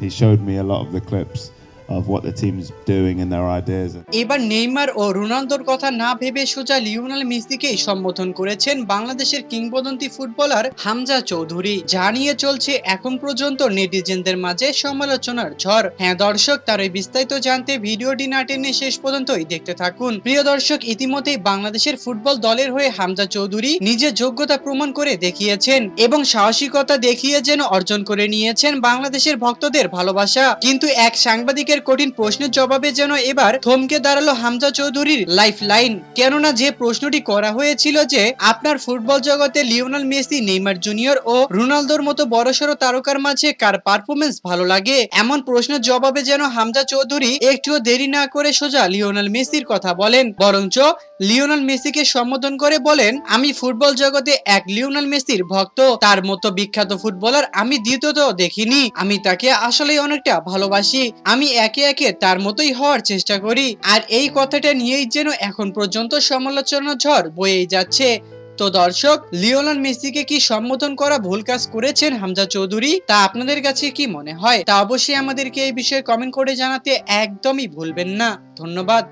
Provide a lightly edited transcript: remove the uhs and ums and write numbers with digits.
he showed me a lot of the clips of what the team's doing and their ideas. এবার Neymar ও রোনালদোর কথা না ভেবে সোজা লিওনেল মেসিকেই সম্বোধন করেছেন বাংলাদেশের কিংবদন্তি ফুটবলার হামজা চৌধুরী। জানিয়ে চলছে এখন পর্যন্ত নেটিজেনদের মাঝে সমালোচনার ঝড়। হ্যাঁ দর্শক, তার এই বিস্তারিত জানতে ভিডিওটি না টেনে শেষ পর্যন্তই দেখতে থাকুন। প্রিয় দর্শক, ইতিমধ্যেই বাংলাদেশের ফুটবল দলের হয়ে হামজা চৌধুরী নিজের যোগ্যতা প্রমাণ করে দেখিয়েছেন এবং সাহসিকতা দেখিয়ে যেন অর্জন করে নিয়েছেন বাংলাদেশের ভক্তদের ভালোবাসা। কিন্তু এক সাংবাদিকের কঠিন প্রশ্নের জবাবে যেন এবার থমকে দাঁড়ালো হামজা চৌধুরীর লাইফ লাইন। কেননা যে প্রশ্নটি করা হয়েছিল যে আপনার ফুটবল জগতে লিওনেল মেসি, নেইমার জুনিয়র ও রোনালদোর মতো বড়সড় তারকার মাঝে কার পারফরমেন্স ভালো লাগে, এমন প্রশ্নের জবাবে যেন হামজা চৌধুরী একটুও দেরি না করে সোজা লিওনেল মেসির কথা বলেন, বরঞ্চ লিওনেল মেসিকে সম্বোধন করে বলেন, আমি ফুটবল জগতে এক লিওনেল মেসির ভক্ত, তার মতো বিখ্যাত ফুটবলার আমি দ্বিতীয়ত দেখিনি। আমি তাকে আসলেই অনেকটা ভালোবাসি। আমি একে একে তার মতোই হওয়ার চেষ্টা করি। আর এই কথাটা নিয়েই যেন এখন পর্যন্ত সমালোচনার ঝড় বয়েই যাচ্ছে। তো দর্শক, লিওনেল মেসিকে কি সম্বোধন করা ভুল কাজ করেছেন হামজা চৌধুরী, তা আপনাদের কাছে কি মনে হয় তা অবশ্যই আমাদেরকে এই বিষয়ে কমেন্ট করে জানাতে একদমই ভুলবেন না। ধন্যবাদ।